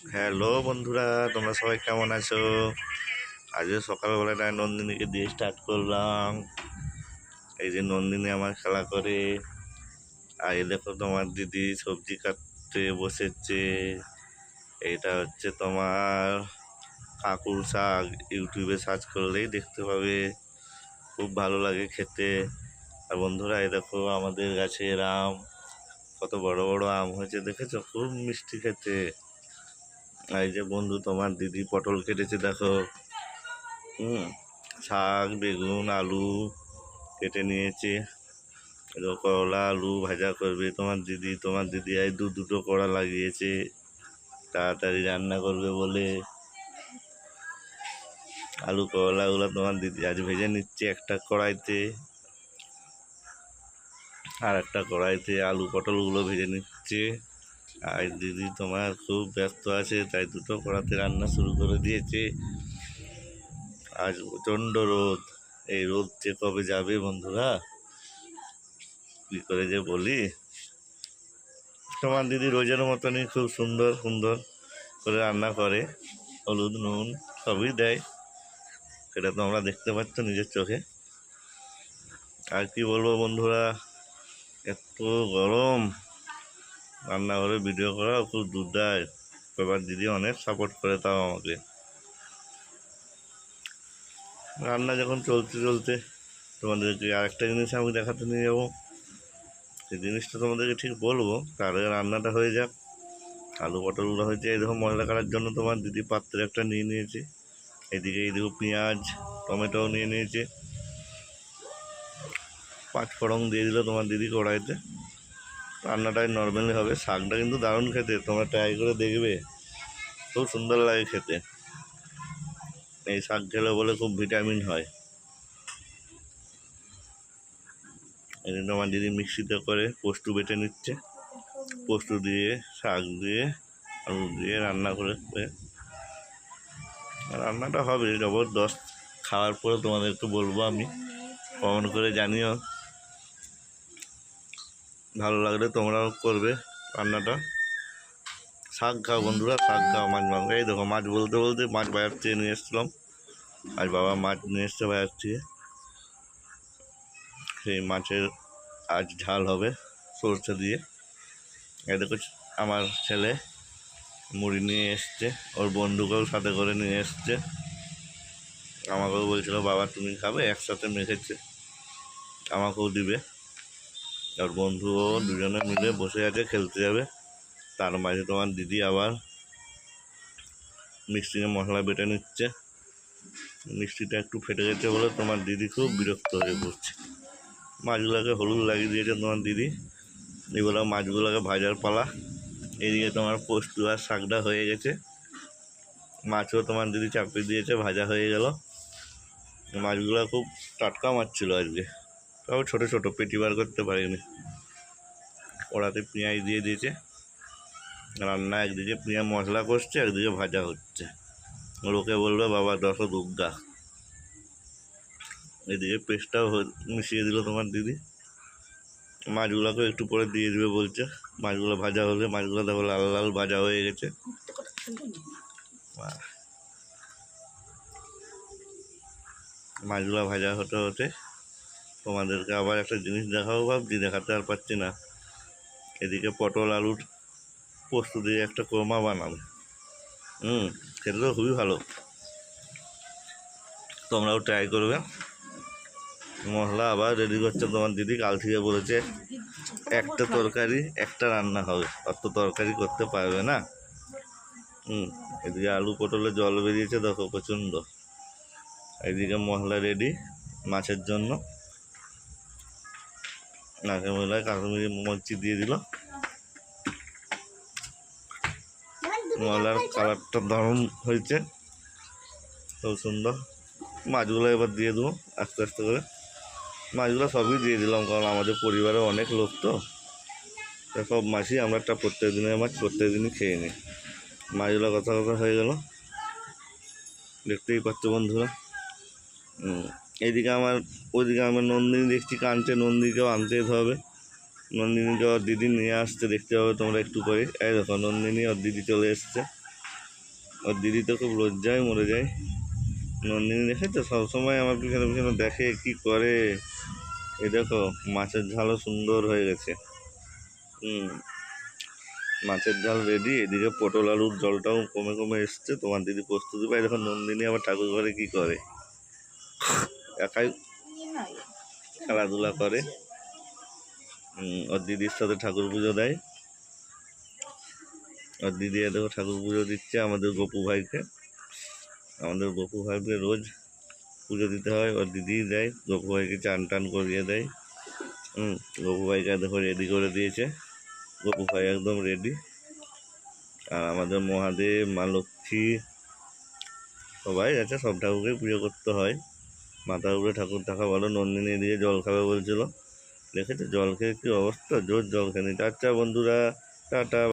Hello বন্ধুরা, তোমরা সবাই কেমন আছো? আজকে সকালবেলাটায় নন্দিনীকে দিয়ে স্টার্ট করলাম। এই যে নন্দিনী আমার খেলা করে, আর এই দেখো তোমার দিদি সবজি কাটতে বসেছে। এইটা হচ্ছে তোমার কাকুর শাক, ইউটিউবে সার্চ করলেই দেখতে পাবে। খুব ভালো লাগে খেতে। আর বন্ধুরা, এই দেখো আমাদের গাছের আম, কত বড় বড় আম হয়েছে দেখেছো? খুব মিষ্টি খেতে। এই যে বন্ধু তোমার দিদি পটল কেটেছে দেখো। শাক, বেগুন, আলু কেটে নিয়েছে। করলা আলু ভাজা করবে তোমার দিদি এই দুটো কড়া লাগিয়েছে তাড়াতাড়ি রান্না করবে বলে। আলু করলাগুলো তোমার দিদি আজ ভেজে নিচ্ছে একটা কড়াইতে, আর একটা কড়াইতে আলু পটলগুলো ভেজে নিচ্ছে। আর দিদি তোমার খুব ব্যস্ত আছে, তাই দুটো কড়াতে রান্না শুরু করে দিয়েছে। আজ প্রচণ্ড রোদ, এই রোদ যে কবে যাবে বন্ধুরা, কি করে যে বলি। তোমার দিদি রোজের মতনই খুব সুন্দর সুন্দর করে রান্না করে, হলুদ নুন সবই দেয়, সেটা তোমরা দেখতে পাচ্ছ নিজের চোখে। আর কি বলবো বন্ধুরা, এত গরম, রান্নাঘরে ভিডিও করা খুব দুর্দায়। এবার দিদি অনেক সাপোর্ট করে তাও আমাকে। রান্না যখন চলতে চলতে তোমাদেরকে আরেকটা জিনিস আমি দেখাতে নিয়ে যাবো। সেই জিনিসটা তোমাদেরকে ঠিক বলবো, তার আগে রান্নাটা হয়ে যাক। আলু পটলগুলো হয়েছে, এই দেখো মশলা কাটার জন্য তোমার দিদি পাত্রে একটা নিয়ে নিয়েছে। এদিকে এই দেখো পেঁয়াজ টমেটোও নিয়ে নিয়েছে। 5 ফোড়ন দিয়ে দিল তোমার দিদি কড়াইতে। রান্নাটাই নর্মালি হবে। শাকটা কিন্তু দারুণ খেতে, তোমরা ট্রাই করে দেখবে, খুব সুন্দর লাগে খেতে। এই শাক খেলে বলে খুব ভিটামিন হয়। এই জন্য আমার দিদি মিক্সিতে করে পোস্ত বেটে নিচ্ছে। পোস্ত দিয়ে শাক দিয়ে আলু দিয়ে রান্না করে রান্নাটা হবে জবরদস্ত। খাওয়ার পরে তোমাদেরকে বলবো আমি, কমেন্ট করে জানিও। ভালো লাগলে তোমরাও করবে রান্নাটা। শাক খাও বন্ধুরা, শাক খাও, মাছ মাংস। এই দেখো মাছ বলতে বলতে মাছ বাজার থেকে নিয়ে এসছিলাম। আজ বাবা মাছ নিয়ে এসছে বাজার থেকে। সেই মাছের আজ ঝাল হবে সরষে দিয়ে। এই দেখো আমার ছেলে মুড়ি নিয়ে এসছে, ওর বন্ধুকেও সাথে করে নিয়ে এসছে। আমাকেও বলছিল বাবা তুমি খাবে, একসাথে মেখেছে, আমাকেও দিবে। ওর বন্ধুও দুজনে মিলে বসে আছে, খেলতে যাবে। তার মাঝে তোমার দিদি আবার মিক্সিতে মশলা বেটে নিচ্ছে। মিষ্টিটা একটু ফেটে গেছে বলে তোমার দিদি খুব বিরক্ত হয়ে পড়ছে। মাছগুলোকে হলুদ লাগিয়ে দিয়েছে তোমার দিদি। এগুলো মাছগুলোকে ভাজার পালা। এদিকে তোমার পোস্ত আর শাকটা হয়ে গেছে। মাছও তোমার দিদি চাপিয়ে দিয়েছে, ভাজা হয়ে গেল। মাছগুলো খুব টাটকা মাছ ছিল আজকে, তাও ছোটো ছোটো, পেটি বার করতে পারিনি। ওড়াতে পেঁয়াজ দিয়ে দিয়েছে। রান্না একদিকে পেঁয়াজ মশলা কষছে, একদিকে ভাজা হচ্ছে। লোকে বলবে বাবা দশ দুগ্গা। এদিকে পেস্টটাও মিশিয়ে দিল তোমার দিদি। মাছগুলোকে একটু পরে দিয়ে দিবে বলছে। মাছগুলো ভাজা হলে, মাছগুলো দেখো লাল লাল ভাজা হয়ে গেছে। মাছগুলো ভাজা হতে হতে তোমাদেরকে আবার একটা জিনিস দেখাবো ভাবছি, দেখাতে আর পারছি না। এদিকে পটল আলুর পোস্ত দিয়ে একটা কোরমা বানাবে। খেতে তো খুবই ভালো, তোমরাও ট্রাই করবে। মশলা আবার রেডি করছে তোমার দিদি, কাল থেকে বলেছে একটা তরকারি একটা রান্না হবে, অত তরকারি করতে পারবে না। এদিকে আলু পটলে জল বেরিয়েছে দেখো প্রচণ্ড। এদিকে মশলা রেডি মাছের জন্য। নাকে মশলায় কাশ্মীরি মরিচি দিয়ে দিল। মশলার কালারটা দারুণ হয়েছে, খুব সুন্দর। মাছগুলো এবার দিয়ে দেবো আস্তে আস্তে করে। মাছগুলো সবই দিয়ে দিলাম, কারণ আমাদের পরিবারে অনেক লোক তো, সব মাছই আমরা একটা প্রত্যেক দিনের মাছ প্রত্যেক দিনই খেয়ে নিই। মাছগুলো কথা কথা হয়ে গেল, দেখতেই পাচ্ছ বন্ধুরা। ওইদিকে আমার নন্দিনী দেখছি কাঁদছে, নন্দিনীকেও আনতে যেতে হবে। নন্দিনীকে ওর দিদি নিয়ে আসতে দেখতে হবে তোমরা একটু করে। এই দেখো নন্দিনী ওর দিদি চলে এসছে। ওর দিদি তো খুব লজ্জায় মরে যায়। নন্দিনী দেখেছো সবসময় আমার পিছনে পিছনে দেখে কি করে। এই দেখো মাছের ঝালও সুন্দর হয়ে গেছে। মাছের ঝাল রেডি, এদিকে পটল আলুর জলটাও কমে কমে এসছে। তোমার দিদি প্রস্তুতি পাই দেখো। নন্দিনী আবার ঠাকুর ঘরে কি করে, একাই খেলাধুলা করে। ওর দিদির সাথে ঠাকুর পুজো দেয়। ওর দিদি দেখো ঠাকুর পুজো দিচ্ছে আমাদের গপু ভাইকে। আমাদের গপু ভাইকে রোজ পুজো দিতে হয়, ওর দিদি দেয়। গপু ভাইকে চান টান করিয়ে দেয়। গপু ভাইকে দেখো রেডি করে দিয়েছে। গপু ভাই একদম রেডি। আর আমাদের মহাদেব, মা লক্ষ্মী সবাই আছে, সব ঠাকুরকে পুজো করতে হয়। মাথার উপরে ঠাকুর থাকা ভালো। নন্দিনী এদিকে জল খাবে বলছিল, দেখেছো জল খেয়ে কি অবস্থা, জোর জল খেয়ে নিচ্ছে। আচ্ছা বন্ধুরা, টাটা।